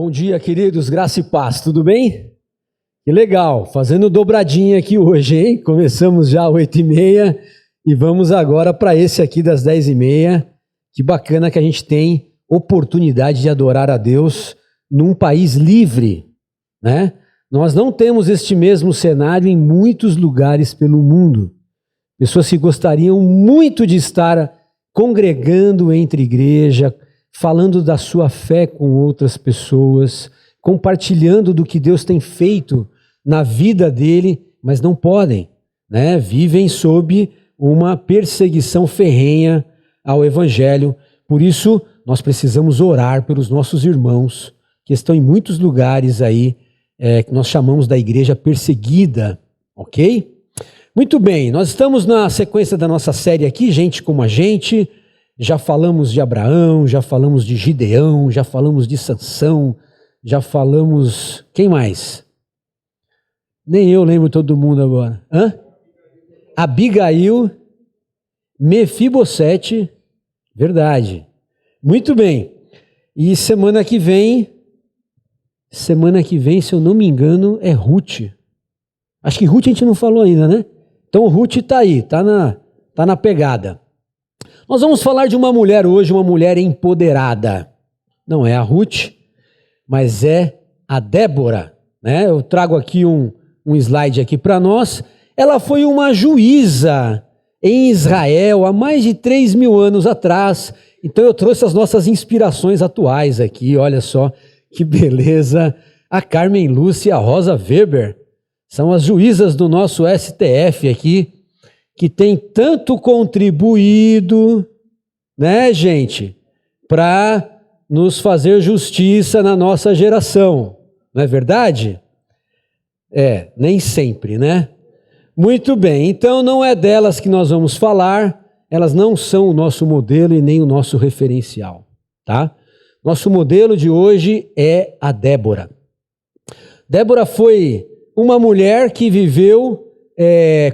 Bom dia, queridos, graça e paz, tudo bem? Que legal, fazendo dobradinha aqui hoje, hein? Começamos já às 8h30 e vamos agora para esse aqui das 10h30. Que bacana que a gente tem oportunidade de adorar a Deus num país livre, né? Nós não temos este mesmo cenário em muitos lugares pelo mundo. Pessoas que gostariam muito de estar congregando entre igreja, falando da sua fé com outras pessoas, compartilhando do que Deus tem feito na vida dele, mas não podem, né? Vivem sob uma perseguição ferrenha ao evangelho. Por isso, nós precisamos orar pelos nossos irmãos que estão em muitos lugares aí, que nós chamamos da igreja perseguida, ok? Muito bem, nós estamos na sequência da nossa série aqui, Gente como a Gente. Já falamos de Abraão, já falamos de Gideão, já falamos de Sansão, já falamos... Quem mais? Nem eu lembro todo mundo agora. Abigail, Mefibosete, verdade. Muito bem. E semana que vem, se eu não me engano, é Ruth. Acho que Ruth a gente não falou ainda, né? Então Ruth está aí, tá na pegada. Nós vamos falar de uma mulher hoje, uma mulher empoderada. Não é a Ruth, mas é a Débora, né? Eu trago aqui um slide aqui para nós. Ela foi uma juíza em Israel há mais de 3.000 anos atrás. Então eu trouxe as nossas inspirações atuais aqui. Olha só que beleza. A Carmen Lúcia e a Rosa Weber são as juízas do nosso STF aqui, que tem tanto contribuído, né, gente, para nos fazer justiça na nossa geração. Não é verdade? Nem sempre, né? Muito bem, então não é delas que nós vamos falar, elas não são o nosso modelo e nem o nosso referencial, tá? Nosso modelo de hoje é a Débora. Débora foi uma mulher que viveu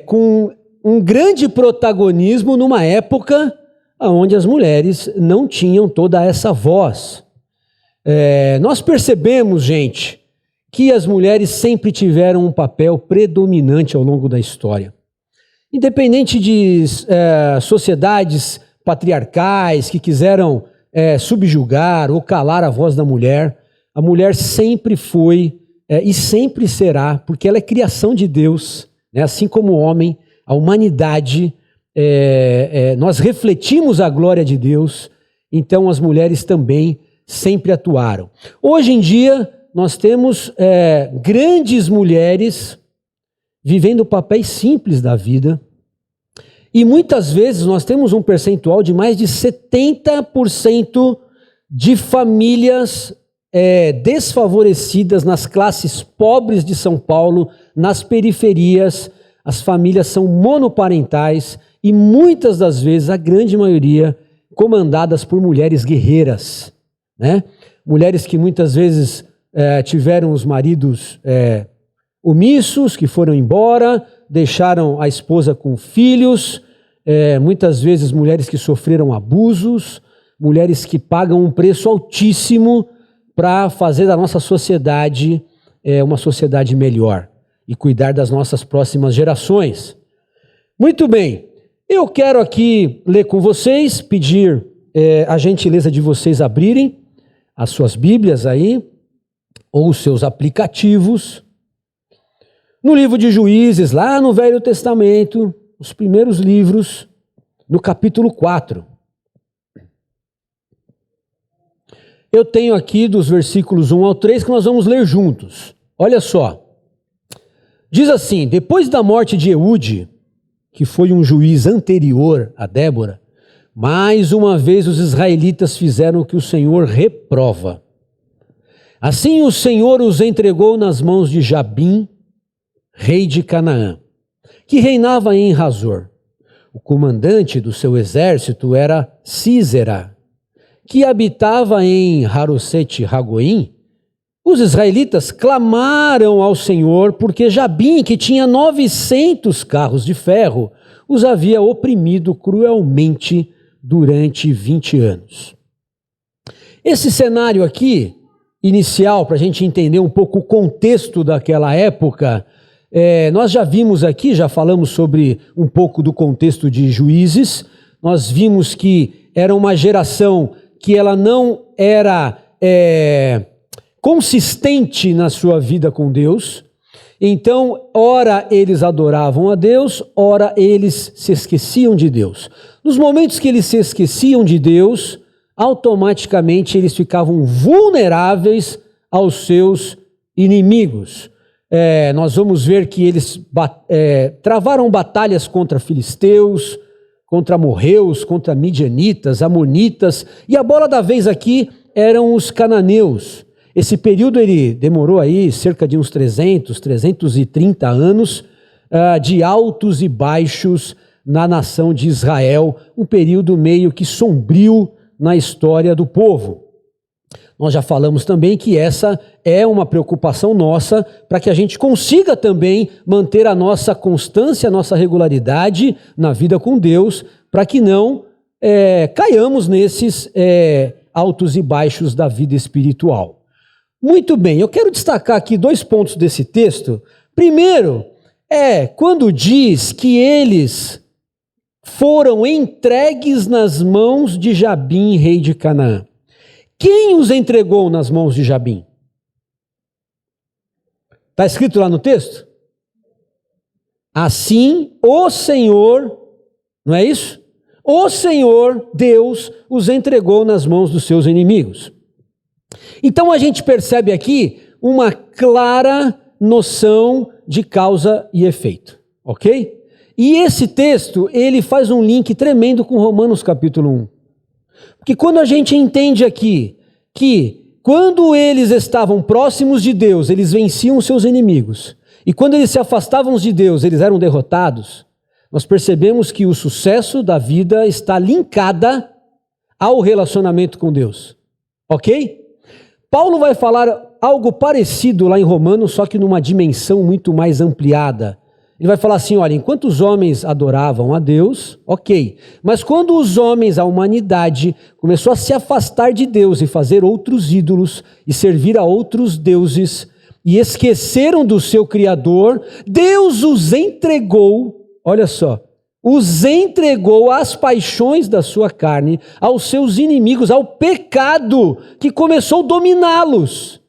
com um grande protagonismo numa época onde as mulheres não tinham toda essa voz. Nós percebemos, gente, que as mulheres sempre tiveram um papel predominante ao longo da história. Independente de sociedades patriarcais que quiseram subjugar ou calar a voz da mulher, a mulher sempre foi e sempre será, porque ela é criação de Deus, né? Assim como o homem, a humanidade, nós refletimos a glória de Deus, então as mulheres também sempre atuaram. Hoje em dia, nós temos grandes mulheres vivendo papéis simples da vida, e muitas vezes nós temos um percentual de mais de 70% de famílias desfavorecidas nas classes pobres de São Paulo, nas periferias. As famílias são monoparentais e muitas das vezes, a grande maioria, comandadas por mulheres guerreiras, né? Mulheres que muitas vezes tiveram os maridos omissos, que foram embora, deixaram a esposa com filhos, muitas vezes mulheres que sofreram abusos, mulheres que pagam um preço altíssimo para fazer da nossa sociedade uma sociedade melhor e cuidar das nossas próximas gerações. Muito bem, eu quero aqui ler com vocês, pedir a gentileza de vocês abrirem as suas Bíblias aí, ou os seus aplicativos, no livro de Juízes, lá no Velho Testamento, os primeiros livros, no capítulo 4. Eu tenho aqui dos versículos 1 ao 3 que nós vamos ler juntos. Olha só. Diz assim: depois da morte de Eude, que foi um juiz anterior a Débora, mais uma vez os israelitas fizeram o que o Senhor reprova. Assim o Senhor os entregou nas mãos de Jabim, rei de Canaã, que reinava em Hazor. O comandante do seu exército era Sísera, que habitava em Haroset-Hagoim. Os israelitas clamaram ao Senhor porque Jabim, que tinha 900 carros de ferro, os havia oprimido cruelmente durante 20 anos. Esse cenário aqui inicial, para a gente entender um pouco o contexto daquela época, nós já vimos aqui, já falamos sobre um pouco do contexto de Juízes, nós vimos que era uma geração que ela não era consistente na sua vida com Deus. Então, ora eles adoravam a Deus, ora eles se esqueciam de Deus. Nos momentos que eles se esqueciam de Deus, automaticamente eles ficavam vulneráveis aos seus inimigos. Nós vamos ver que eles travaram batalhas contra filisteus, contra amorreus, contra midianitas, amonitas, e a bola da vez aqui eram os cananeus. Esse período ele demorou aí cerca de uns 330 anos de altos e baixos na nação de Israel, um período meio que sombrio na história do povo. Nós já falamos também que essa é uma preocupação nossa para que a gente consiga também manter a nossa constância, a nossa regularidade na vida com Deus, para que não caiamos nesses altos e baixos da vida espiritual. Muito bem, eu quero destacar aqui 2 pontos desse texto. Primeiro, quando diz que eles foram entregues nas mãos de Jabim, rei de Canaã. Quem os entregou nas mãos de Jabim? Está escrito lá no texto? Assim, o Senhor, não é isso? O Senhor, Deus, os entregou nas mãos dos seus inimigos. Então a gente percebe aqui uma clara noção de causa e efeito, ok? E esse texto, ele faz um link tremendo com Romanos capítulo 1. Porque quando a gente entende aqui que quando eles estavam próximos de Deus, eles venciam os seus inimigos. E quando eles se afastavam de Deus, eles eram derrotados. Nós percebemos que o sucesso da vida está linkada ao relacionamento com Deus. Ok? Paulo vai falar algo parecido lá em Romanos, só que numa dimensão muito mais ampliada. Ele vai falar assim, olha, enquanto os homens adoravam a Deus, ok, mas quando os homens, a humanidade, começou a se afastar de Deus e fazer outros ídolos e servir a outros deuses e esqueceram do seu Criador, Deus os entregou, olha só, os entregou às paixões da sua carne, aos seus inimigos, ao pecado que começou a dominá-los.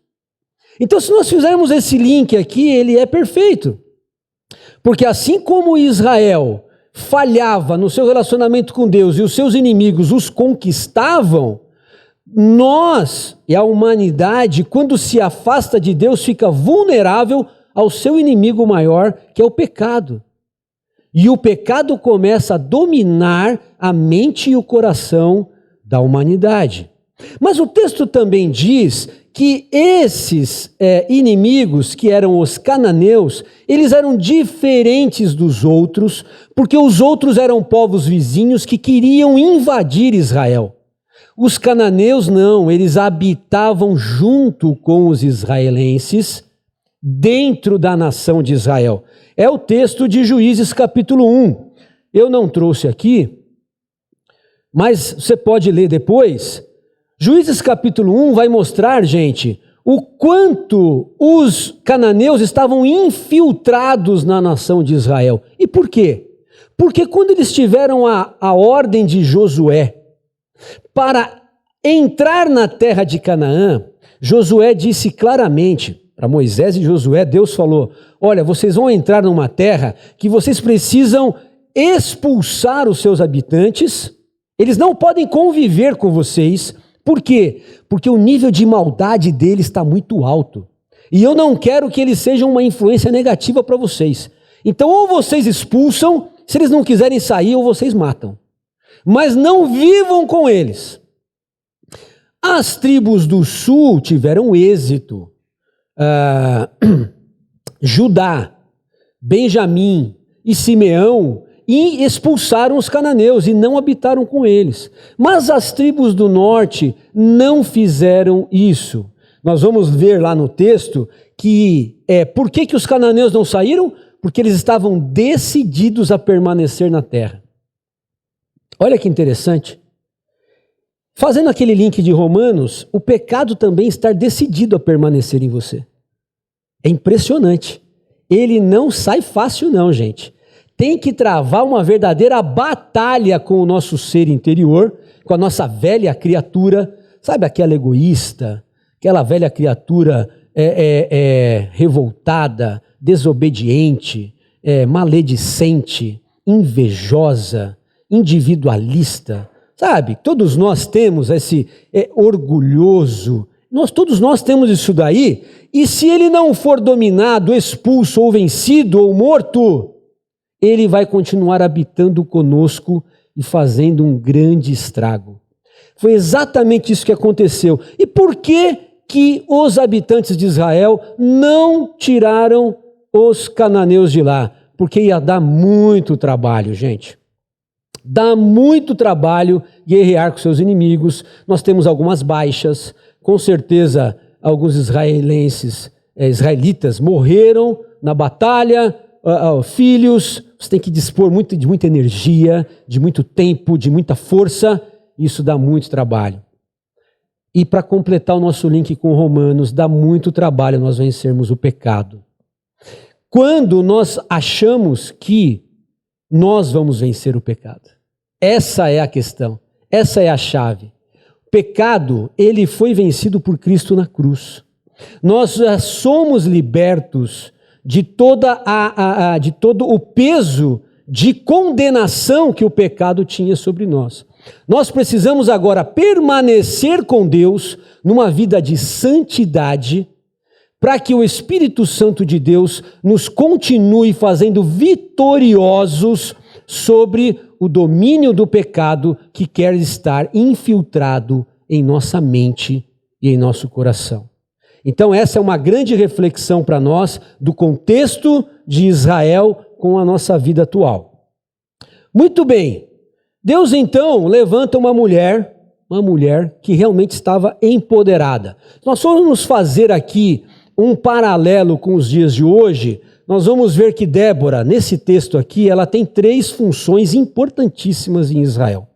Então, se nós fizermos esse link aqui, ele é perfeito. Porque assim como Israel falhava no seu relacionamento com Deus e os seus inimigos os conquistavam, nós e a humanidade, quando se afasta de Deus, fica vulnerável ao seu inimigo maior, que é o pecado. E o pecado começa a dominar a mente e o coração da humanidade. Mas o texto também diz que esses inimigos, que eram os cananeus, eles eram diferentes dos outros, porque os outros eram povos vizinhos que queriam invadir Israel. Os cananeus não, eles habitavam junto com os israelenses, dentro da nação de Israel. É o texto de Juízes capítulo 1. Eu não trouxe aqui, mas você pode ler depois. Juízes capítulo 1 vai mostrar, gente, o quanto os cananeus estavam infiltrados na nação de Israel. E por quê? Porque quando eles tiveram a ordem de Josué para entrar na terra de Canaã, Josué disse claramente para Moisés e Josué, Deus falou, olha, vocês vão entrar numa terra que vocês precisam expulsar os seus habitantes, eles não podem conviver com vocês. Por quê? Porque o nível de maldade deles está muito alto. E eu não quero que eles sejam uma influência negativa para vocês. Então, ou vocês expulsam, se eles não quiserem sair, ou vocês matam. Mas não vivam com eles. As tribos do sul tiveram êxito. Judá, Benjamim e Simeão e expulsaram os cananeus e não habitaram com eles. Mas as tribos do norte não fizeram isso. Nós vamos ver lá no texto que por que os cananeus não saíram? Porque eles estavam decididos a permanecer na terra. Olha que interessante. Fazendo aquele link de Romanos, o pecado também está decidido a permanecer em você. É impressionante. Ele não sai fácil não, gente. Tem que travar uma verdadeira batalha com o nosso ser interior, com a nossa velha criatura, sabe aquela egoísta, aquela velha criatura revoltada, desobediente, maledicente, invejosa, individualista, sabe? Todos nós temos esse orgulhoso, todos nós temos isso daí, e se ele não for dominado, expulso ou vencido ou morto, ele vai continuar habitando conosco e fazendo um grande estrago. Foi exatamente isso que aconteceu. E por que os habitantes de Israel não tiraram os cananeus de lá? Porque ia dar muito trabalho, gente. Dá muito trabalho guerrear com seus inimigos. Nós temos algumas baixas. Com certeza, alguns israelitas morreram na batalha. Filhos, você tem que dispor de muita energia, de muito tempo, de muita força. Isso dá muito trabalho. E para completar o nosso link com Romanos, dá muito trabalho nós vencermos o pecado. Quando nós achamos que nós vamos vencer o pecado. Essa é a questão, essa é a chave. O pecado, ele foi vencido por Cristo na cruz. Nós já somos libertos de todo o peso de condenação que o pecado tinha sobre nós. Nós precisamos agora permanecer com Deus numa vida de santidade, para que o Espírito Santo de Deus nos continue fazendo vitoriosos sobre o domínio do pecado que quer estar infiltrado em nossa mente e em nosso coração. Então essa é uma grande reflexão para nós do contexto de Israel com a nossa vida atual. Muito bem, Deus então levanta uma mulher que realmente estava empoderada. Nós vamos fazer aqui um paralelo com os dias de hoje. Nós vamos ver que Débora, nesse texto aqui, ela tem 3 funções importantíssimas em Israel.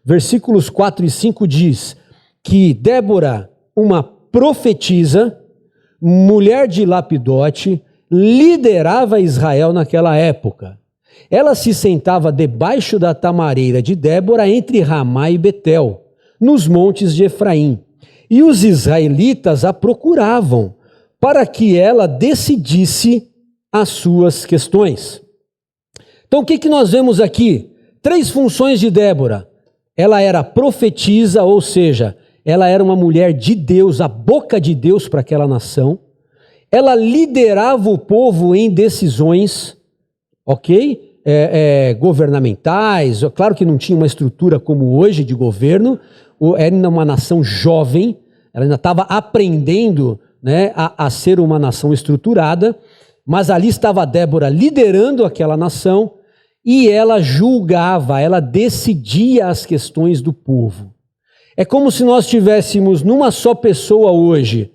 Versículos 4 e 5 diz que Débora, uma profetisa, mulher de Lapidote, liderava Israel naquela época. Ela se sentava debaixo da tamareira de Débora entre Ramá e Betel, nos montes de Efraim. E os israelitas a procuravam para que ela decidisse as suas questões. Então o que nós vemos aqui? 3 funções de Débora. Ela era profetisa, ou seja, ela era uma mulher de Deus, a boca de Deus para aquela nação. Ela liderava o povo em decisões, ok? Governamentais. Claro que não tinha uma estrutura como hoje de governo. Era uma nação jovem, ela ainda estava aprendendo, né, a ser uma nação estruturada, mas ali estava Débora liderando aquela nação e ela julgava, ela decidia as questões do povo. É como se nós tivéssemos numa só pessoa hoje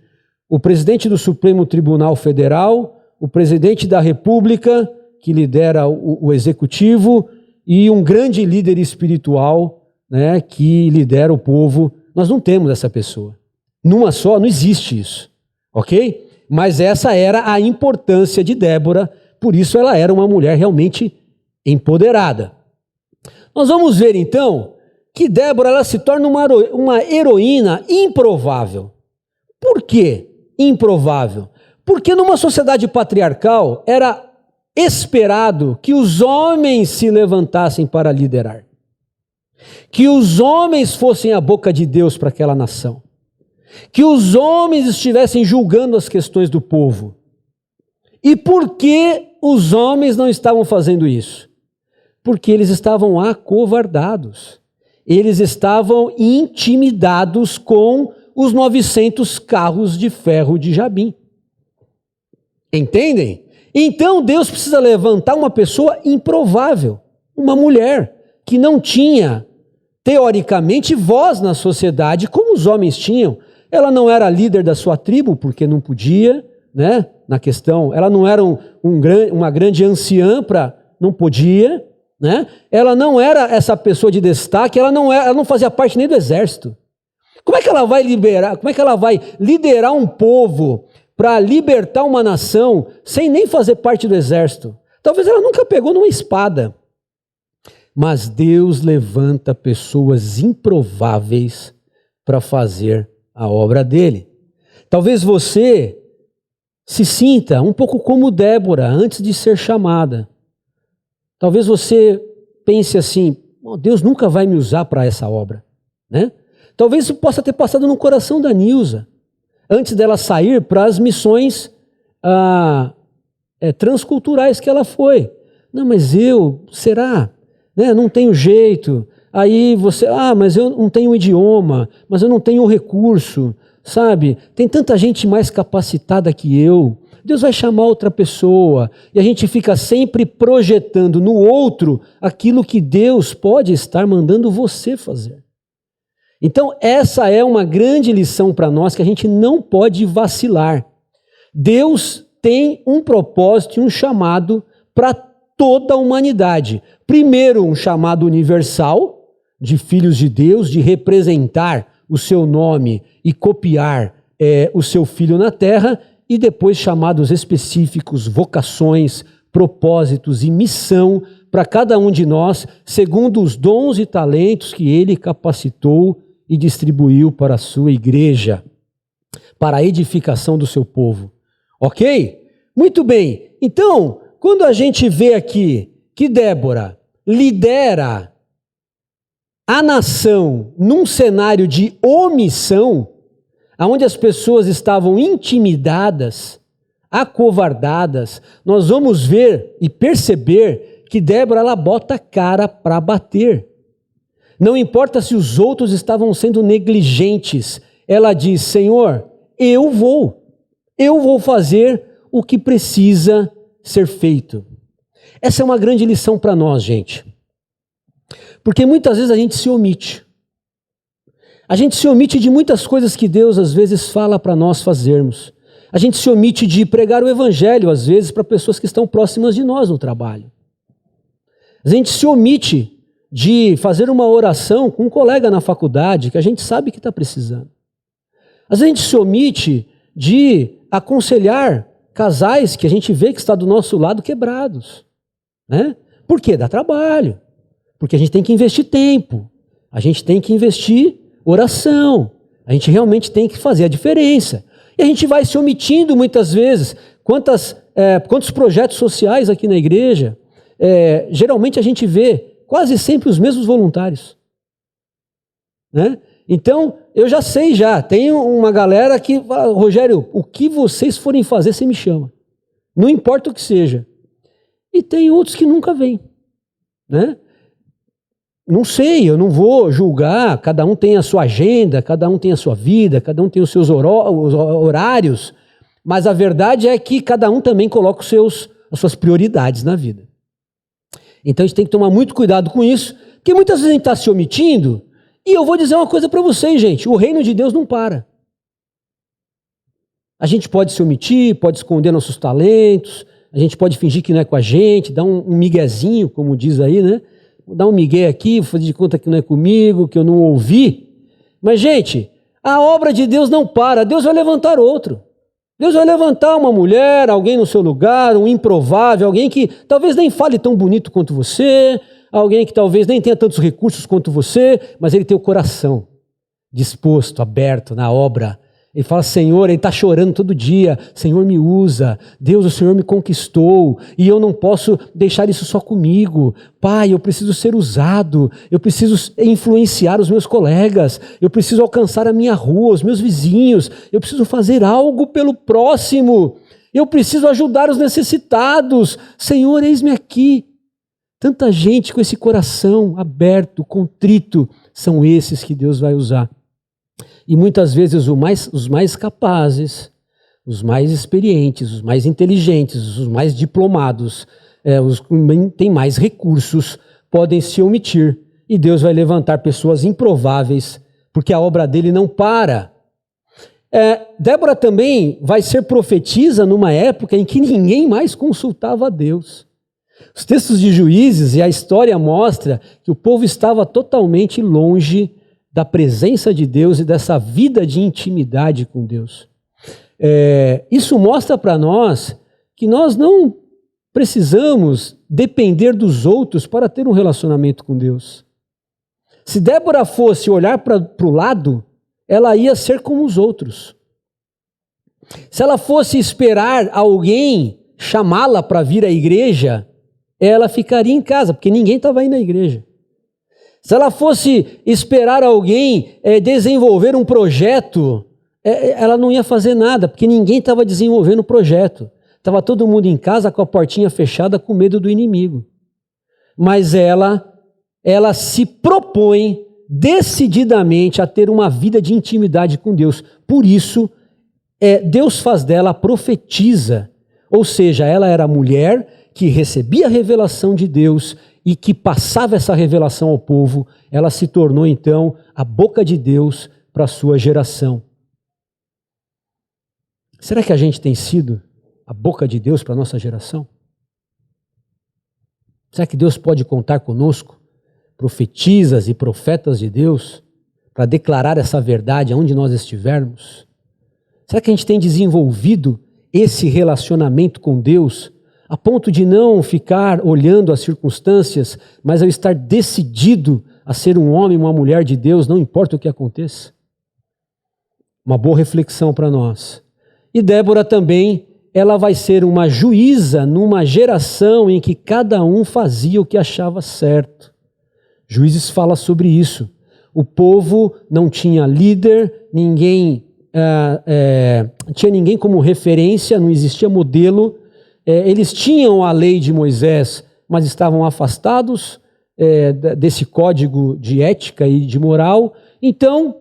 o presidente do Supremo Tribunal Federal, o presidente da República, que lidera o executivo, e um grande líder espiritual, né, que lidera o povo. Nós não temos essa pessoa. Numa só, não existe isso. Ok? Mas essa era a importância de Débora, por isso ela era uma mulher realmente empoderada. Nós vamos ver então que Débora ela se torna uma heroína improvável. Por quê improvável? Porque numa sociedade patriarcal era esperado que os homens se levantassem para liderar. Que os homens fossem a boca de Deus para aquela nação. Que os homens estivessem julgando as questões do povo. E por que os homens não estavam fazendo isso? Porque eles estavam acovardados. Eles estavam intimidados com os 900 carros de ferro de Jabim. Entendem? Então Deus precisa levantar uma pessoa improvável, uma mulher que não tinha, teoricamente, voz na sociedade como os homens tinham. Ela não era líder da sua tribo, porque não podia, né? Na questão, ela não era uma grande anciã, não podia, né? Ela não era essa pessoa de destaque, ela não fazia parte nem do exército. Como é que ela vai liderar um povo para libertar uma nação sem nem fazer parte do exército? Talvez ela nunca pegou numa espada. Mas Deus levanta pessoas improváveis para fazer a obra dele. Talvez você se sinta um pouco como Débora antes de ser chamada. Talvez você pense assim, Deus nunca vai me usar para essa obra, né? Talvez isso possa ter passado no coração da Nilza, antes dela sair para as missões transculturais que ela foi. Não, mas será? Né? Não tenho jeito. Aí você, mas eu não tenho idioma, mas eu não tenho recurso, sabe? Tem tanta gente mais capacitada que eu. Deus vai chamar outra pessoa. E a gente fica sempre projetando no outro aquilo que Deus pode estar mandando você fazer. Então, essa é uma grande lição para nós que a gente não pode vacilar. Deus tem um propósito e um chamado para toda a humanidade. Primeiro, um chamado universal, de filhos de Deus, de representar o seu nome e copiar o seu filho na terra, e depois chamados específicos, vocações, propósitos e missão para cada um de nós, segundo os dons e talentos que ele capacitou e distribuiu para a sua igreja, para a edificação do seu povo. Ok? Muito bem. Então, quando a gente vê aqui que Débora lidera a nação num cenário de omissão, onde as pessoas estavam intimidadas, acovardadas, nós vamos ver e perceber que Débora, ela bota a cara para bater. Não importa se os outros estavam sendo negligentes, ela diz, Senhor, eu vou fazer o que precisa ser feito. Essa é uma grande lição para nós, gente. Porque muitas vezes a gente se omite. A gente se omite de muitas coisas que Deus às vezes fala para nós fazermos. A gente se omite de pregar o evangelho, às vezes, para pessoas que estão próximas de nós no trabalho. A gente se omite de fazer uma oração com um colega na faculdade que a gente sabe que está precisando. Às vezes a gente se omite de aconselhar casais que a gente vê que está do nosso lado quebrados. Né? Por quê? Dá trabalho. Porque a gente tem que investir tempo. A gente tem que investir oração. A gente realmente tem que fazer a diferença. E a gente vai se omitindo muitas vezes. Quantos projetos sociais aqui na igreja, geralmente a gente vê quase sempre os mesmos voluntários. Né? Então, eu já sei tem uma galera que fala, Rogério, o que vocês forem fazer, você me chama. Não importa o que seja. E tem outros que nunca vêm. Né? Não sei, eu não vou julgar, cada um tem a sua agenda, cada um tem a sua vida, cada um tem os seus horários, mas a verdade é que cada um também coloca as suas prioridades na vida. Então a gente tem que tomar muito cuidado com isso, porque muitas vezes a gente está se omitindo, e eu vou dizer uma coisa para vocês, gente, o reino de Deus não para. A gente pode se omitir, pode esconder nossos talentos, a gente pode fingir que não é com a gente, dar um miguezinho, como diz aí, né? Vou dar um migué aqui, vou fazer de conta que não é comigo, que eu não ouvi. Mas, gente, a obra de Deus não para. Deus vai levantar outro. Deus vai levantar uma mulher, alguém no seu lugar, um improvável, alguém que talvez nem fale tão bonito quanto você, alguém que talvez nem tenha tantos recursos quanto você, mas ele tem o coração disposto, aberto na obra. Ele fala, Senhor, ele está chorando todo dia, Senhor, me usa, Deus, o Senhor me conquistou, e eu não posso deixar isso só comigo. Pai, eu preciso ser usado, eu preciso influenciar os meus colegas, eu preciso alcançar a minha rua, os meus vizinhos, eu preciso fazer algo pelo próximo, eu preciso ajudar os necessitados. Senhor, eis-me aqui. Tanta gente com esse coração aberto, contrito, são esses que Deus vai usar. E muitas vezes os mais capazes, os mais experientes, os mais inteligentes, os mais diplomados, os que têm mais recursos, podem se omitir. E Deus vai levantar pessoas improváveis, porque a obra dele não para. Débora também vai ser profetisa numa época em que ninguém mais consultava a Deus. Os textos de Juízes e a história mostra que o povo estava totalmente longe da presença de Deus e dessa vida de intimidade com Deus. Isso mostra para nós que nós não precisamos depender dos outros para ter um relacionamento com Deus. Se Débora fosse olhar para o lado, ela ia ser como os outros. Se ela fosse esperar alguém chamá-la para vir à igreja, ela ficaria em casa, porque ninguém estava indo à igreja. Se ela fosse esperar alguém desenvolver um projeto, ela não ia fazer nada, porque ninguém estava desenvolvendo o projeto. Estava todo mundo em casa com a portinha fechada com medo do inimigo. Mas ela se propõe decididamente a ter uma vida de intimidade com Deus. Por isso, Deus faz dela a profetisa. Ou seja, ela era a mulher que recebia a revelação de Deus e que passava essa revelação ao povo. Ela se tornou, então, a boca de Deus para a sua geração. Será que a gente tem sido a boca de Deus para a nossa geração? Será que Deus pode contar conosco, profetisas e profetas de Deus, para declarar essa verdade aonde nós estivermos? Será que a gente tem desenvolvido esse relacionamento com Deus a ponto de não ficar olhando as circunstâncias, mas eu estar decidido a ser um homem, uma mulher de Deus, não importa o que aconteça? Uma boa reflexão para nós. E Débora também, ela vai ser uma juíza numa geração em que cada um fazia o que achava certo. Juízes fala sobre isso. O povo não tinha líder, tinha ninguém como referência, não existia modelo. Eles tinham a lei de Moisés, mas estavam afastados desse código de ética e de moral. Então,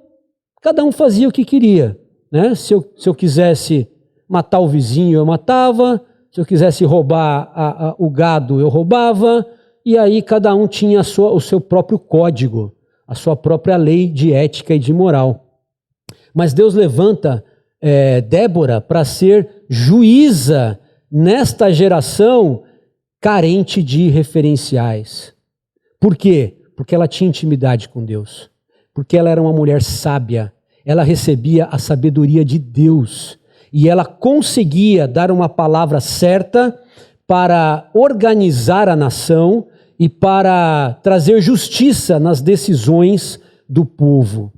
cada um fazia o que queria, né? Se eu quisesse matar o vizinho, eu matava. Se eu quisesse roubar o gado, eu roubava. E aí cada um tinha o seu próprio código, a sua própria lei de ética e de moral. Mas Deus levanta Débora para ser juíza nesta geração carente de referenciais. Por quê? Porque ela tinha intimidade com Deus. Porque ela era uma mulher sábia. Ela recebia a sabedoria de Deus. E ela conseguia dar uma palavra certa para organizar a nação e para trazer justiça nas decisões do povo.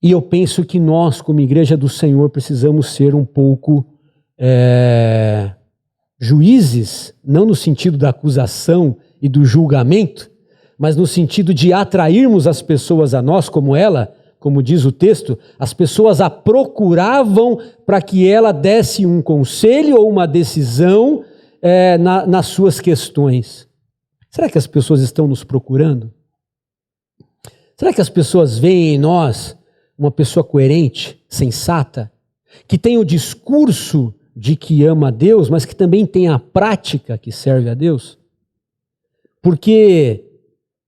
E eu penso que nós, como Igreja do Senhor, precisamos ser um pouco juízes, não no sentido da acusação e do julgamento, mas no sentido de atrairmos as pessoas a nós, como diz o texto, as pessoas a procuravam para que ela desse um conselho ou uma decisão nas suas questões. Será que as pessoas estão nos procurando? Será que as pessoas veem em nós uma pessoa coerente, sensata, que tem o discurso de que ama a Deus, mas que também tem a prática que serve a Deus? Porque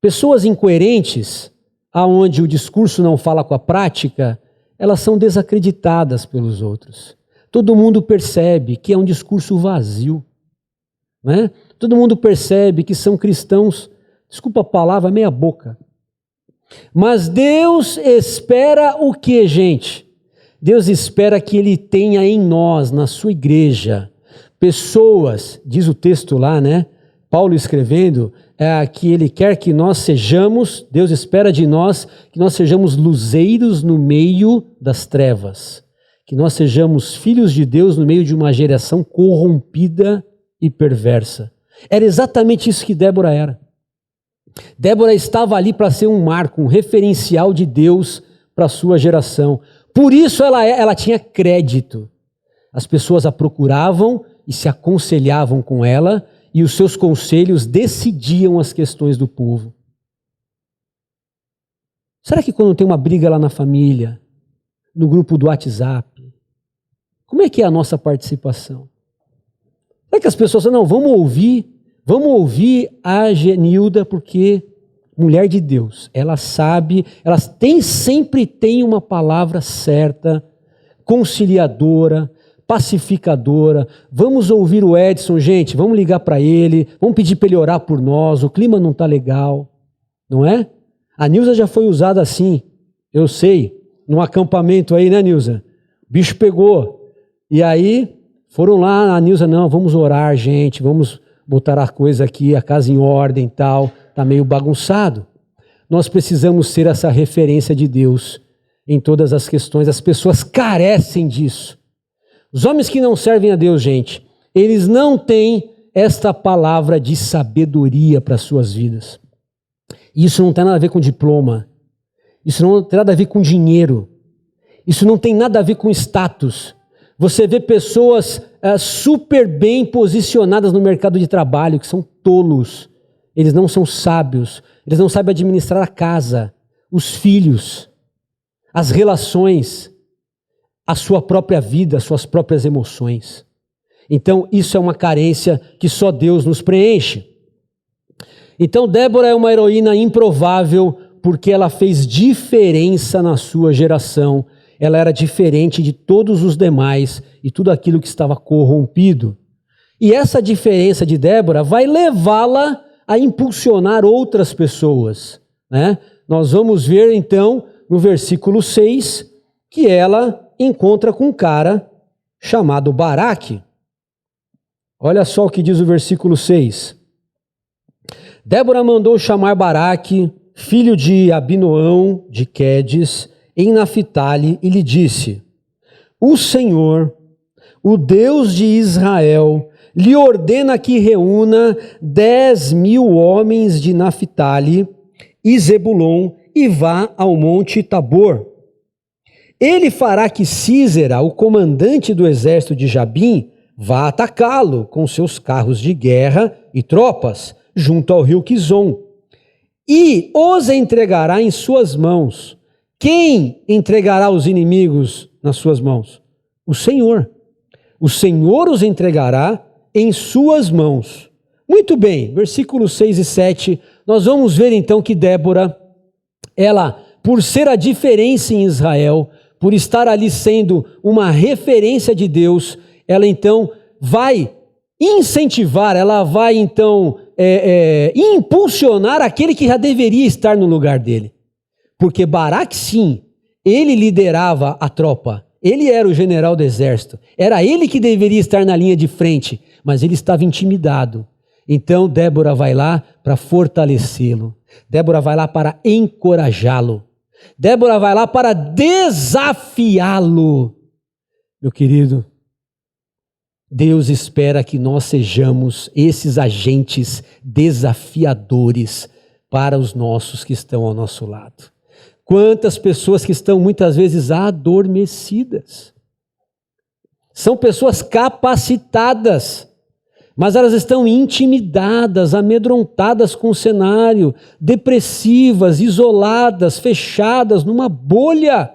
pessoas incoerentes, aonde o discurso não fala com a prática, elas são desacreditadas pelos outros. Todo mundo percebe que é um discurso vazio, né? Todo mundo percebe que são cristãos, desculpa a palavra, meia boca. Mas Deus espera o que, gente? Deus espera que Ele tenha em nós, na sua igreja, pessoas, diz o texto lá, né? Paulo escrevendo, que Ele quer que nós sejamos, Deus espera de nós, que nós sejamos luzeiros no meio das trevas. Que nós sejamos filhos de Deus no meio de uma geração corrompida e perversa. Era exatamente isso que Débora era. Débora estava ali para ser um marco, um referencial de Deus para a sua geração. Por isso ela tinha crédito. As pessoas a procuravam e se aconselhavam com ela, e os seus conselhos decidiam as questões do povo. Será que quando tem uma briga lá na família, no grupo do WhatsApp, como é que é a nossa participação? Será que as pessoas falam, não, vamos ouvir a Genilda, porque mulher de Deus, ela sabe, sempre tem uma palavra certa, conciliadora, pacificadora. Vamos ouvir o Edson, gente, vamos ligar para ele, vamos pedir para ele orar por nós, o clima não está legal, não é? A Nilza já foi usada assim, eu sei, num acampamento aí, né, Nilza? O bicho pegou. E aí foram lá, a Nilza, não, vamos orar, gente, vamos botar a coisa aqui, a casa em ordem e tal, está meio bagunçado. Nós precisamos ser essa referência de Deus em todas as questões. As pessoas carecem disso. Os homens que não servem a Deus, gente, eles não têm esta palavra de sabedoria para as suas vidas. Isso não tem nada a ver com diploma. Isso não tem nada a ver com dinheiro. Isso não tem nada a ver com status. Você vê pessoas super bem posicionadas no mercado de trabalho, que são tolos. Eles não são sábios. Eles não sabem administrar a casa, os filhos, as relações, a sua própria vida, as suas próprias emoções. Então, isso é uma carência que só Deus nos preenche. Então, Débora é uma heroína improvável porque ela fez diferença na sua geração. Ela era diferente de todos os demais e tudo aquilo que estava corrompido. E essa diferença de Débora vai levá-la a impulsionar outras pessoas, né? Nós vamos ver, então, no versículo 6, que ela encontra com um cara chamado Baraque. Olha só o que diz o versículo 6. Débora mandou chamar Baraque, filho de Abinoão, de Quedes, em Naphtali, e lhe disse: o Senhor, o Deus de Israel, lhe ordena que reúna 10.000 homens de Naphtali e Zebulon e vá ao monte Tabor. Ele fará que Sísera, o comandante do exército de Jabim, vá atacá-lo com seus carros de guerra e tropas, junto ao rio Quizon, e os entregará em suas mãos. Quem entregará os inimigos nas suas mãos? O Senhor. O Senhor os entregará em suas mãos. Muito bem, versículos 6 e 7, nós vamos ver então que Débora, ela, por ser a diferença em Israel, por estar ali sendo uma referência de Deus, ela então vai incentivar, ela vai então impulsionar aquele que já deveria estar no lugar dele. Porque Baraque, sim, ele liderava a tropa, ele era o general do exército, era ele que deveria estar na linha de frente, mas ele estava intimidado. Então Débora vai lá para fortalecê-lo, Débora vai lá para encorajá-lo, Débora vai lá para desafiá-lo. Meu querido, Deus espera que nós sejamos esses agentes desafiadores para os nossos que estão ao nosso lado. Quantas pessoas que estão muitas vezes adormecidas. São pessoas capacitadas, mas elas estão intimidadas, amedrontadas com o cenário, depressivas, isoladas, fechadas numa bolha.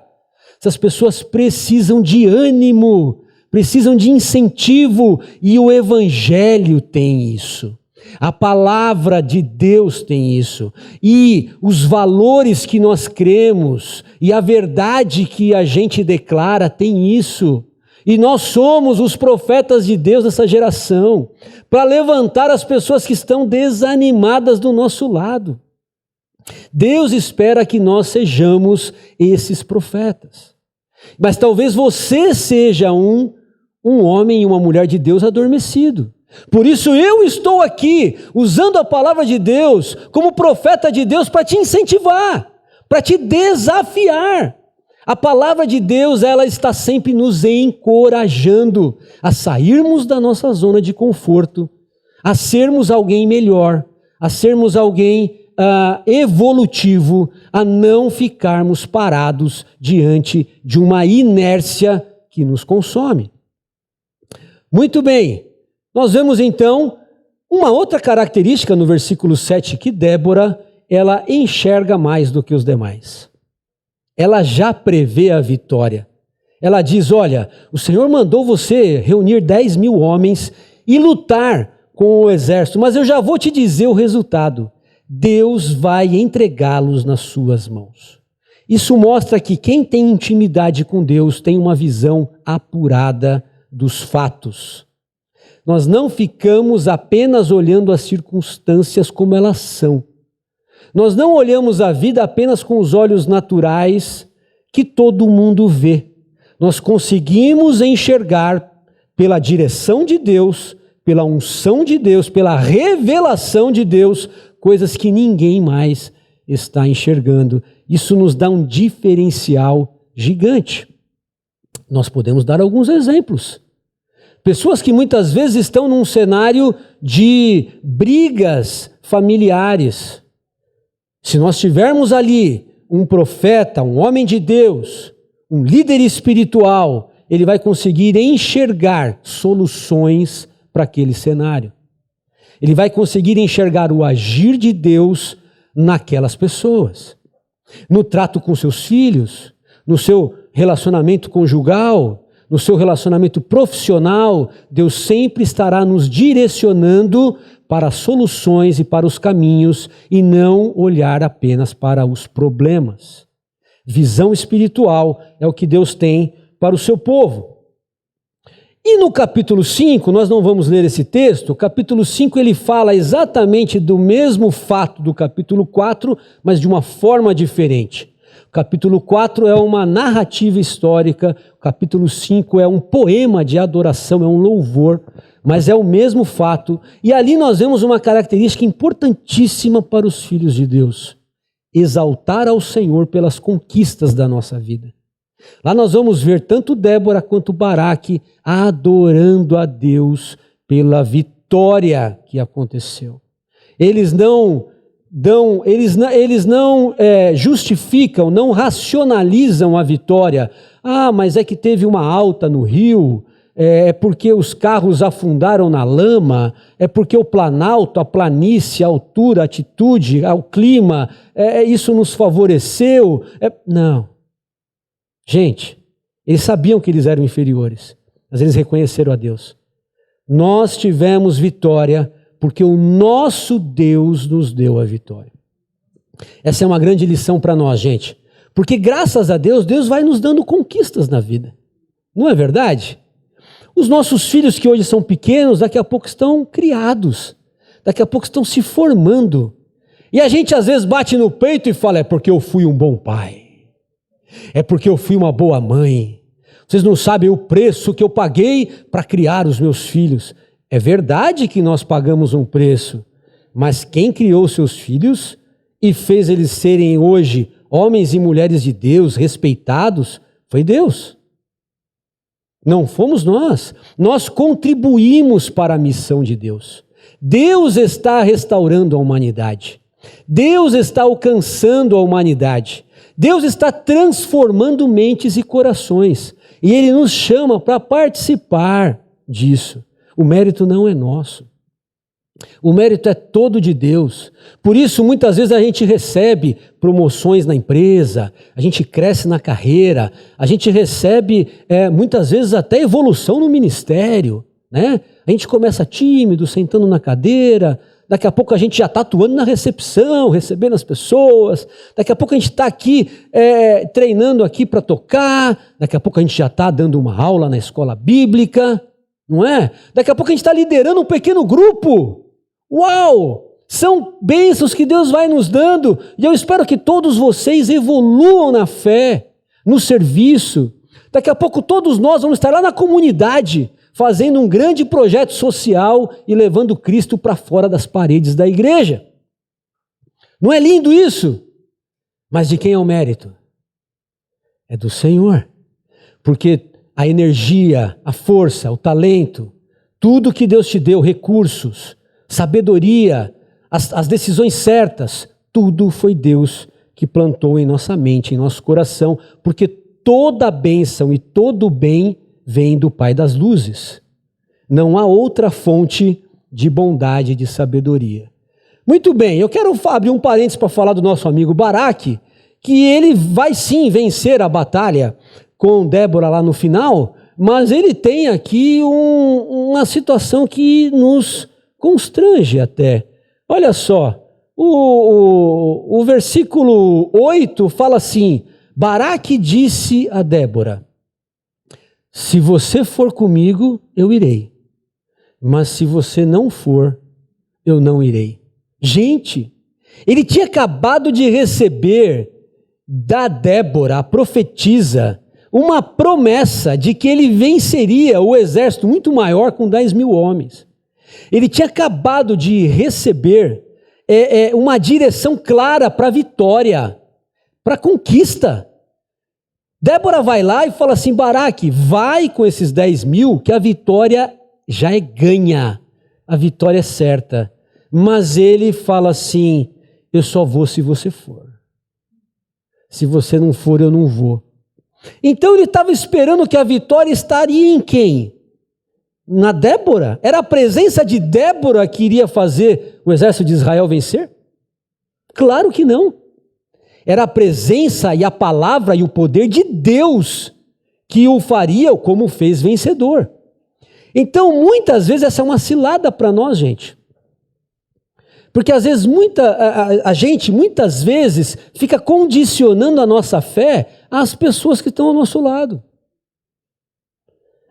Essas pessoas precisam de ânimo, precisam de incentivo, e o Evangelho tem isso. A palavra de Deus tem isso, e os valores que nós cremos, e a verdade que a gente declara tem isso, e nós somos os profetas de Deus dessa geração, para levantar as pessoas que estão desanimadas do nosso lado. Deus espera que nós sejamos esses profetas, mas talvez você seja um homem e uma mulher de Deus adormecido. Por isso eu estou aqui, usando a palavra de Deus, como profeta de Deus, para te incentivar, para te desafiar. A palavra de Deus, ela está sempre nos encorajando a sairmos da nossa zona de conforto, a sermos alguém melhor, a sermos alguém evolutivo, a não ficarmos parados diante de uma inércia que nos consome. Muito bem. Nós vemos então uma outra característica no versículo 7, que Débora, ela enxerga mais do que os demais. Ela já prevê a vitória. Ela diz: olha, o Senhor mandou você reunir 10.000 homens e lutar com o exército, mas eu já vou te dizer o resultado. Deus vai entregá-los nas suas mãos. Isso mostra que quem tem intimidade com Deus tem uma visão apurada dos fatos. Nós não ficamos apenas olhando as circunstâncias como elas são. Nós não olhamos a vida apenas com os olhos naturais que todo mundo vê. Nós conseguimos enxergar pela direção de Deus, pela unção de Deus, pela revelação de Deus, coisas que ninguém mais está enxergando. Isso nos dá um diferencial gigante. Nós podemos dar alguns exemplos. Pessoas que muitas vezes estão num cenário de brigas familiares. Se nós tivermos ali um profeta, um homem de Deus, um líder espiritual, ele vai conseguir enxergar soluções para aquele cenário. Ele vai conseguir enxergar o agir de Deus naquelas pessoas. No trato com seus filhos, no seu relacionamento conjugal, no seu relacionamento profissional, Deus sempre estará nos direcionando para as soluções e para os caminhos e não olhar apenas para os problemas. Visão espiritual é o que Deus tem para o seu povo. E no capítulo 5, nós não vamos ler esse texto, o capítulo 5 ele fala exatamente do mesmo fato do capítulo 4, mas de uma forma diferente. O capítulo 4 é uma narrativa histórica, o capítulo 5 é um poema de adoração, é um louvor, mas é o mesmo fato. E ali nós vemos uma característica importantíssima para os filhos de Deus: exaltar ao Senhor pelas conquistas da nossa vida. Lá nós vamos ver tanto Débora quanto Baraque adorando a Deus pela vitória que aconteceu. Eles não justificam, não racionalizam a vitória. Ah, mas é que teve uma alta no rio, é porque os carros afundaram na lama, é porque o planalto, a planície, a altura, a altitude, o clima, isso nos favoreceu. Não. Gente, eles sabiam que eles eram inferiores, mas eles reconheceram a Deus. Nós tivemos vitória porque o nosso Deus nos deu a vitória. Essa é uma grande lição para nós, gente. Porque graças a Deus, Deus vai nos dando conquistas na vida. Não é verdade? Os nossos filhos que hoje são pequenos, daqui a pouco estão criados. Daqui a pouco estão se formando. E a gente às vezes bate no peito e fala: é porque eu fui um bom pai. É porque eu fui uma boa mãe. Vocês não sabem o preço que eu paguei para criar os meus filhos. É verdade que nós pagamos um preço, mas quem criou seus filhos e fez eles serem hoje homens e mulheres de Deus, respeitados, foi Deus. Não fomos nós. Nós contribuímos para a missão de Deus. Deus está restaurando a humanidade. Deus está alcançando a humanidade. Deus está transformando mentes e corações. E Ele nos chama para participar disso. O mérito não é nosso. O mérito é todo de Deus. Por isso, muitas vezes a gente recebe promoções na empresa, a gente cresce na carreira, a gente recebe, muitas vezes, até evolução no ministério, né? A gente começa tímido, sentando na cadeira, daqui a pouco a gente já está atuando na recepção, recebendo as pessoas, daqui a pouco a gente está aqui treinando aqui para tocar, daqui a pouco a gente já está dando uma aula na escola bíblica, não é? Daqui a pouco a gente está liderando um pequeno grupo. Uau! São bênçãos que Deus vai nos dando, e eu espero que todos vocês evoluam na fé, no serviço. Daqui a pouco todos nós vamos estar lá na comunidade, fazendo um grande projeto social e levando Cristo para fora das paredes da igreja. Não é lindo isso? Mas de quem é o mérito? É do Senhor. Porque a energia, a força, o talento, tudo que Deus te deu, recursos, sabedoria, as decisões certas, tudo foi Deus que plantou em nossa mente, em nosso coração, porque toda bênção e todo bem vem do Pai das luzes. Não há outra fonte de bondade e de sabedoria. Muito bem, eu quero abrir um parênteses para falar do nosso amigo Baraque, que ele vai sim vencer a batalha com Débora lá no final, mas ele tem aqui uma situação que nos constrange até. Olha só, o versículo 8 fala assim: Baraque disse a Débora: se você for comigo, eu irei. Mas se você não for, eu não irei. Gente, ele tinha acabado de receber da Débora, a profetisa, uma promessa de que ele venceria o exército muito maior com 10.000 homens. Ele tinha acabado de receber uma direção clara para a vitória, para a conquista. Débora vai lá e fala assim: Baraque, vai com esses 10.000 que a vitória já é ganha, a vitória é certa. Mas ele fala assim: eu só vou se você for. Se você não for, eu não vou. Então ele estava esperando que a vitória estaria em quem? Na Débora? Era a presença de Débora que iria fazer o exército de Israel vencer? Claro que não. Era a presença e a palavra e o poder de Deus que o faria como fez vencedor. Então, muitas vezes, essa é uma cilada para nós, gente. Porque às vezes a gente muitas vezes fica condicionando a nossa fé às pessoas que estão ao nosso lado.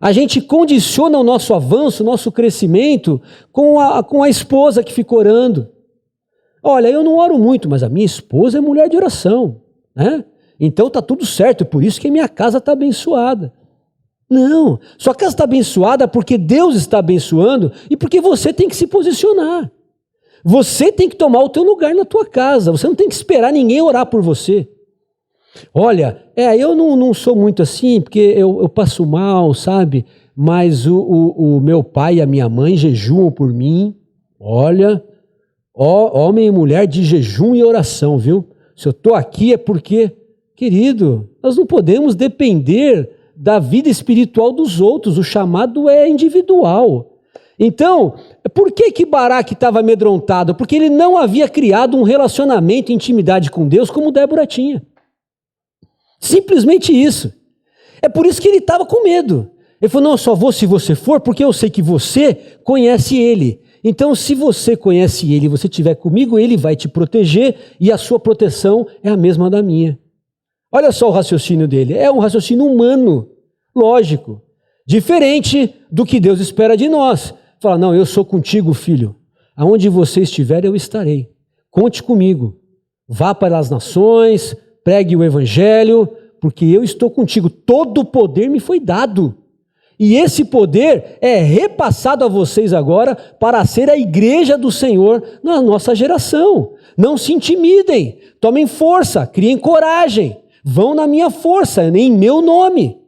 A gente condiciona o nosso avanço, o nosso crescimento com a esposa que fica orando. Olha, eu não oro muito, mas a minha esposa é mulher de oração, né? Então está tudo certo, por isso que a minha casa está abençoada. Não, sua casa está abençoada porque Deus está abençoando e porque você tem que se posicionar. Você tem que tomar o teu lugar na tua casa, você não tem que esperar ninguém orar por você. Olha, eu não sou muito assim, porque eu passo mal, sabe? Mas o meu pai e a minha mãe jejuam por mim. Olha, homem e mulher de jejum e oração, viu? Se eu estou aqui é porque, querido, nós não podemos depender da vida espiritual dos outros, o chamado é individual. Então, por que Baraque estava amedrontado? Porque ele não havia criado um relacionamento, intimidade com Deus como Débora tinha. Simplesmente isso. É por isso que ele estava com medo. Ele falou: não, eu só vou se você for, porque eu sei que você conhece ele. Então, se você conhece ele e você estiver comigo, ele vai te proteger e a sua proteção é a mesma da minha. Olha só o raciocínio dele. É um raciocínio humano, lógico, diferente do que Deus espera de nós. Fala: não, eu sou contigo, filho. Aonde você estiver, eu estarei. Conte comigo. Vá para as nações, pregue o evangelho, porque eu estou contigo. Todo o poder me foi dado. E esse poder é repassado a vocês agora para ser a igreja do Senhor na nossa geração. Não se intimidem, tomem força, criem coragem, vão na minha força, em meu nome.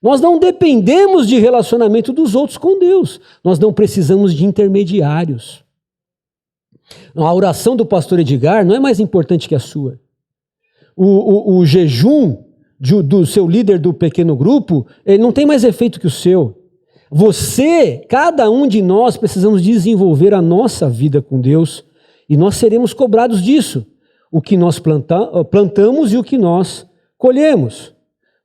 Nós não dependemos de relacionamento dos outros com Deus. Nós não precisamos de intermediários. A oração do pastor Edgar não é mais importante que a sua. O jejum do seu líder do pequeno grupo, ele não tem mais efeito que o seu. Você, cada um de nós, precisamos desenvolver a nossa vida com Deus e nós seremos cobrados disso. O que nós plantamos e o que nós colhemos.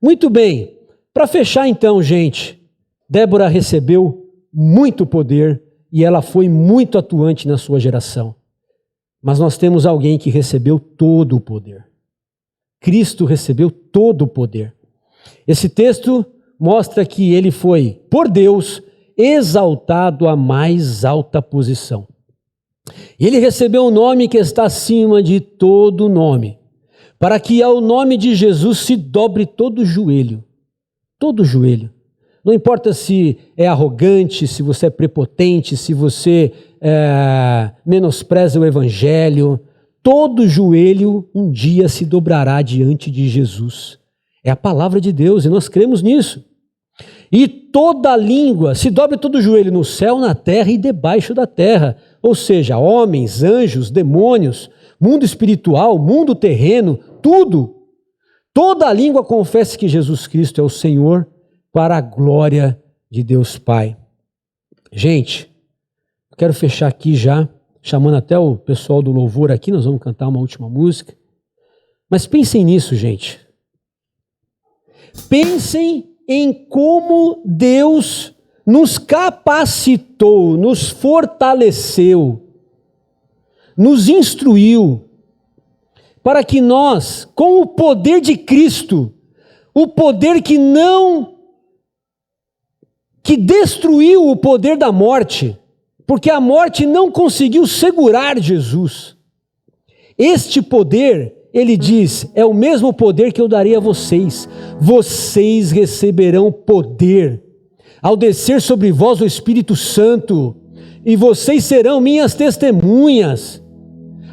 Muito bem. Para fechar então, gente, Débora recebeu muito poder e ela foi muito atuante na sua geração. Mas nós temos alguém que recebeu todo o poder. Cristo recebeu todo o poder. Esse texto mostra que ele foi, por Deus, exaltado à mais alta posição. Ele recebeu um nome que está acima de todo nome, para que ao nome de Jesus se dobre todo joelho. Todo joelho. Não importa se é arrogante, se você é prepotente, se você menospreza o evangelho, todo joelho um dia se dobrará diante de Jesus. É a palavra de Deus e nós cremos nisso. E toda língua, se dobre todo joelho no céu, na terra e debaixo da terra. Ou seja, homens, anjos, demônios, mundo espiritual, mundo terreno, tudo. Toda língua confesse que Jesus Cristo é o Senhor para a glória de Deus Pai. Gente, eu quero fechar aqui já, chamando até o pessoal do louvor aqui, nós vamos cantar uma última música. Mas pensem nisso, gente. Pensem em como Deus nos capacitou, nos fortaleceu, nos instruiu, para que nós, com o poder de Cristo, o poder que não que destruiu o poder da morte, porque a morte não conseguiu segurar Jesus. Este poder, ele diz, é o mesmo poder que eu darei a vocês. Vocês receberão poder ao descer sobre vós o Espírito Santo, e vocês serão minhas testemunhas,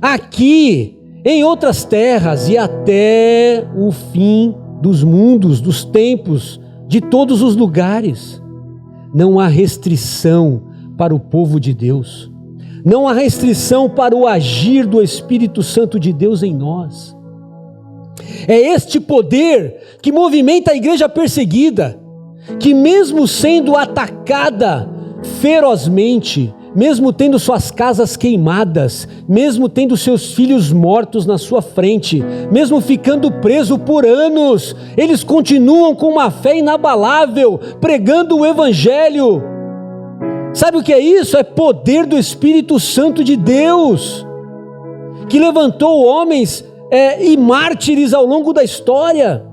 aqui, em outras terras e até o fim dos mundos, dos tempos, de todos os lugares. Não há restrição para o povo de Deus. Não há restrição para o agir do Espírito Santo de Deus em nós. É este poder que movimenta a igreja perseguida, que mesmo sendo atacada ferozmente, mesmo tendo suas casas queimadas, mesmo tendo seus filhos mortos na sua frente, mesmo ficando preso por anos, eles continuam com uma fé inabalável, pregando o Evangelho. Sabe o que é isso? É poder do Espírito Santo de Deus, que levantou homens e mártires ao longo da história.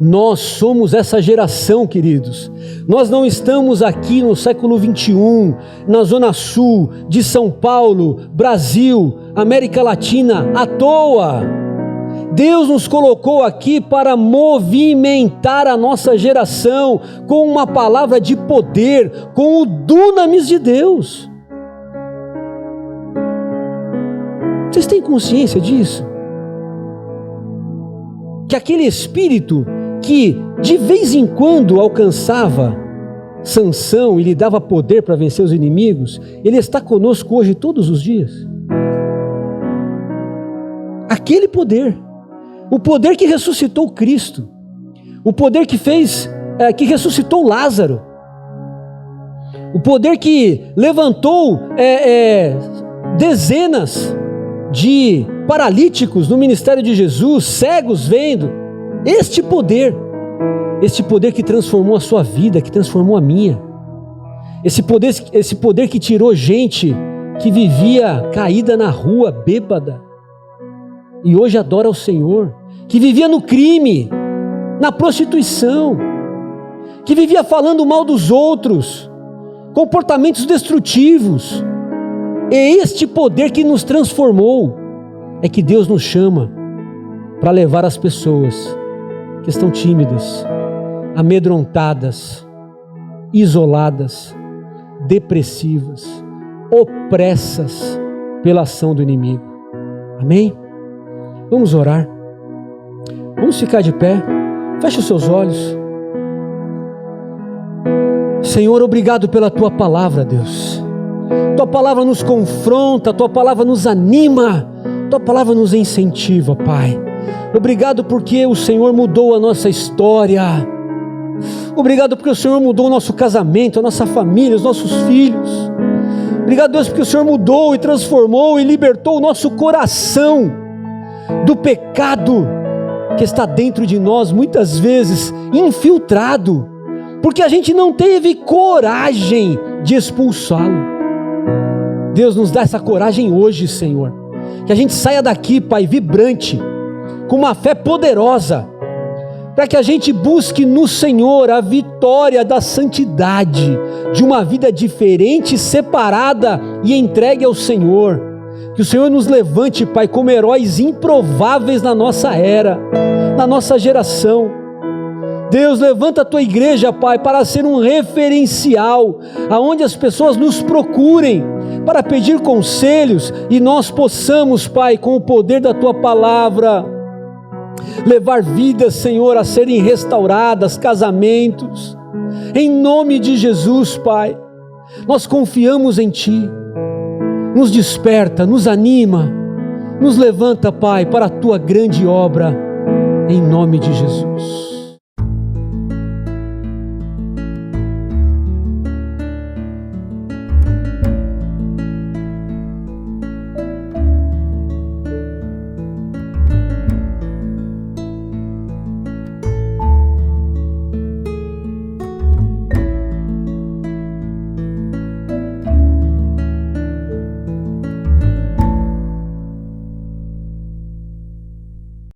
Nós somos essa geração, queridos. Nós não estamos aqui no século 21, na Zona Sul de São Paulo, Brasil, América Latina, à toa. Deus nos colocou aqui para movimentar a nossa geração com uma palavra de poder, com o dunamis de Deus. Vocês têm consciência disso? Que aquele espírito que de vez em quando alcançava Sansão e lhe dava poder para vencer os inimigos, ele está conosco hoje todos os dias. Aquele poder, o poder que ressuscitou Cristo, o poder que que ressuscitou Lázaro, o poder que levantou dezenas de paralíticos no ministério de Jesus, cegos vendo. Este poder que transformou a sua vida, que transformou a minha, esse poder que tirou gente que vivia caída na rua, bêbada, e hoje adora ao Senhor, que vivia no crime, na prostituição, que vivia falando mal dos outros, comportamentos destrutivos. É este poder que nos transformou, é que Deus nos chama para levar as pessoas que estão tímidas, amedrontadas, isoladas, depressivas, opressas pela ação do inimigo. Amém? Vamos orar. Vamos ficar de pé. Feche os seus olhos. Senhor, obrigado pela Tua palavra, Deus. Tua palavra nos confronta, Tua palavra nos anima, Tua palavra nos incentiva, Pai. Obrigado porque o Senhor mudou a nossa história. Obrigado porque o Senhor mudou o nosso casamento, a nossa família, os nossos filhos. Obrigado, Deus, porque o Senhor mudou e transformou e libertou o nosso coração do pecado que está dentro de nós, muitas vezes infiltrado, porque a gente não teve coragem de expulsá-lo. Deus, nos dá essa coragem hoje, Senhor, que a gente saia daqui, Pai, vibrante, com uma fé poderosa, para que a gente busque no Senhor a vitória da santidade, de uma vida diferente, separada e entregue ao Senhor. Que o Senhor nos levante, Pai, como heróis improváveis na nossa era, na nossa geração. Deus, levanta a Tua igreja, Pai, para ser um referencial, aonde as pessoas nos procurem, para pedir conselhos, e nós possamos, Pai, com o poder da Tua palavra, levar vidas, Senhor, a serem restauradas, casamentos, em nome de Jesus, Pai. Nós confiamos em Ti. Nos desperta, nos anima, nos levanta, Pai, para a Tua grande obra, em nome de Jesus.